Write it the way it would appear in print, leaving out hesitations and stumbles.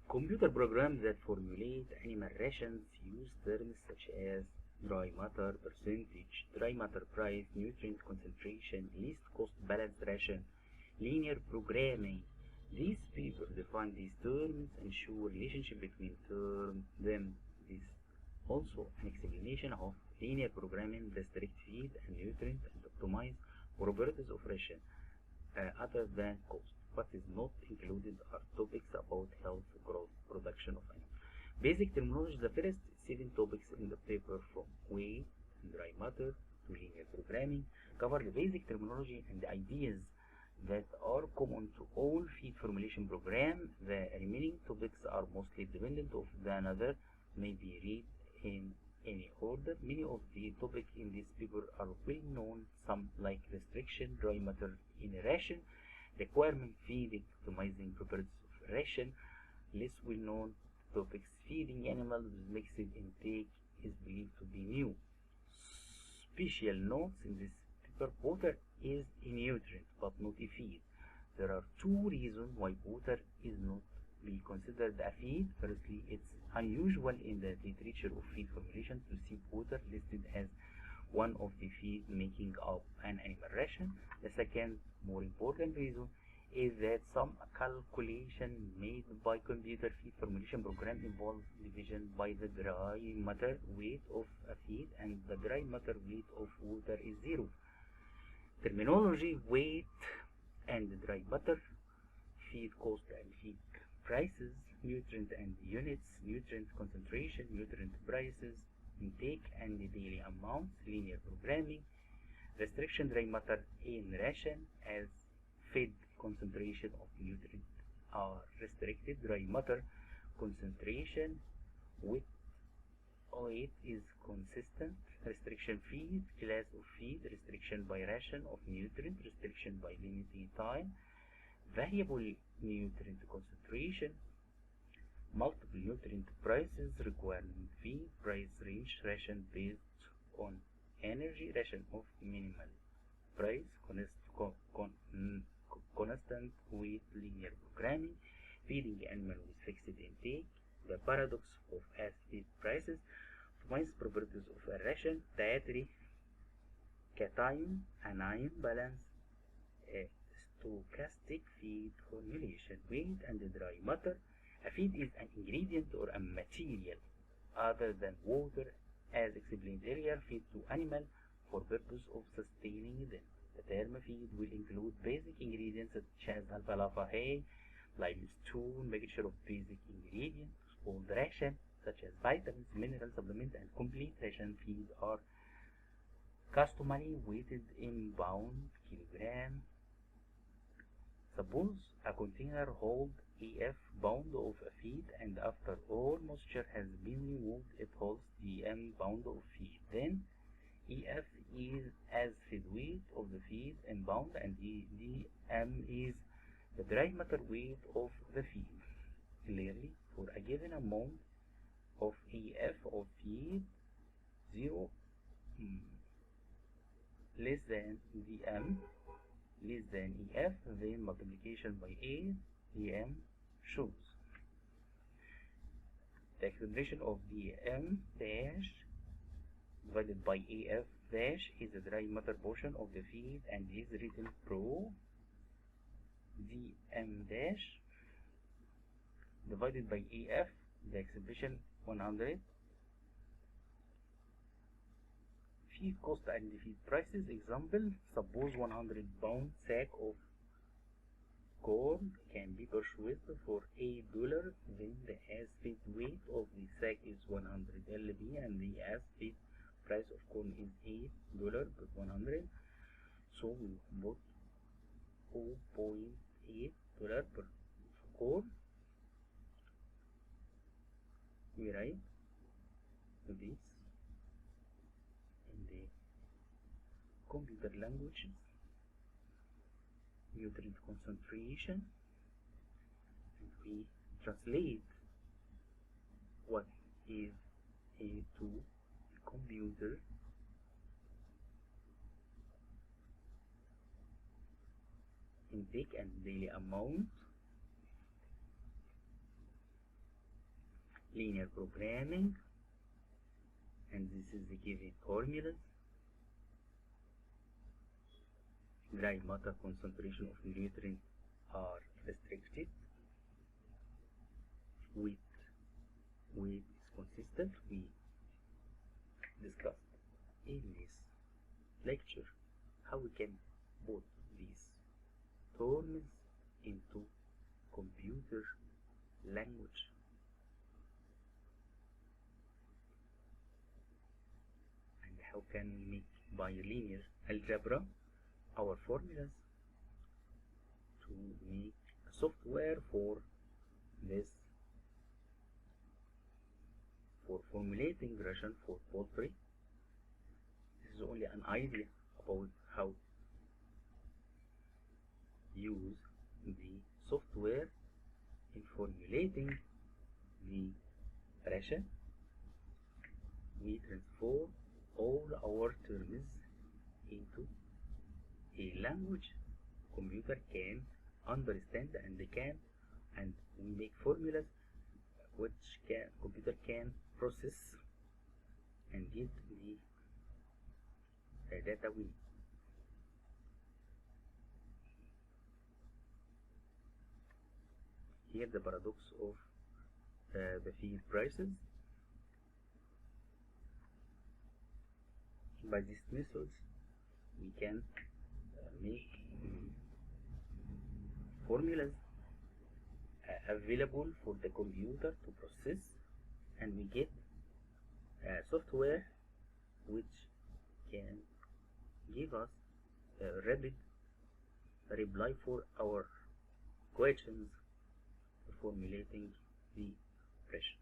Computer programs that formulate animal rations use terms such as dry matter percentage, dry matter price, nutrient concentration, least cost balanced ration, linear programming. These papers define these terms and show relationship between them. This also an explanation of linear programming, restrict feed and nutrient and optimize properties of ration other than cost. What is not included are topics about health, growth, production of animals. Basic terminology. The first 7 topics in the paper, from weight and dry matter to linear programming, cover the basic terminology and the ideas that are common to all feed formulation programs. The remaining topics are mostly dependent of the another, may be read in any order. Many of the topics in this paper are well known, some like restriction, dry matter in a ration, requirement, feeding, optimizing properties of ration. Less well known topics, feeding animals with mixed intake is believed to be new. Special notes in this paper: water is a nutrient but not a feed. There are 2 reasons why water is not be considered a feed. Firstly, it's unusual in the literature of feed formulation to see water listed as one of the feed making up an animal ration. The second, more important reason is that some calculation made by computer feed formulation program involves division by the dry matter weight of a feed, and the dry matter weight of water is 0. Terminology: weight and dry matter, feed cost and feed prices, nutrient and units, nutrient concentration, nutrient prices, intake and daily amounts, linear programming, restriction, dry matter in ration as feed concentration of nutrient are restricted, dry matter concentration with weight is consistent, restriction feed, class of feed, restriction by ration of nutrient, restriction by limiting time, variable nutrient concentration, multiple nutrient prices, requirement feed, price range, ration based on energy, ration of minimal price, constant weight, linear programming, feeding animal with fixed intake, the paradox of as-feed prices, optimize properties of a ration, dietary, cation, anion balance, stochastic feed formulation, weight and dry matter. A feed is an ingredient or a material other than water, as explained earlier, feed to animal for purpose of sustaining them. The term feed will include basic ingredients such as alfalfa, hay, limestone, mixture of basic ingredients. Called ration, such as vitamins, mineral supplements, and complete ration feed are customary weighted in pound, kilogram. Suppose a container holds EF pound of a feed, and after all moisture has been removed, it holds DM pound of feed. Then EF is as feed weight of the feed in pound, and DM is the dry matter weight of the feed. Clearly, for a given amount of EF of feed, 0 less than DM less than EF, then multiplication by 8 DM shows. The expression of DM dash divided by EF dash is the dry matter portion of the feed and is written pro DM dash divided by EF. The expression 100. Feed cost and feed prices. Example: suppose 100 pound sack of corn can be purchased for $8. Then the as-feed weight of the sack is 100 lb, and the as-feed price of corn is $8 per 100. So we bought $0.8 per corn. We write this in the computer languages: nutrient concentration, and we translate what is A to computer. Intake and daily amount. linear programming, and this is the given formulas. Dry matter concentration of nutrients are restricted. Weight is consistent. We discussed in this lecture how we can put these terms into computer language. And how can we make bilinear algebra our formulas to make a software for this, for formulating ration for poultry. This is only an idea about how use the software in formulating the ration. We transform all our terms into a language computer can understand, and we make formulas which computer can process and get the data we need. Here the paradox of the feed prices. By these methods we can make formulas available for the computer to process, and we get software which can give us a rapid reply for our questions formulating the ration.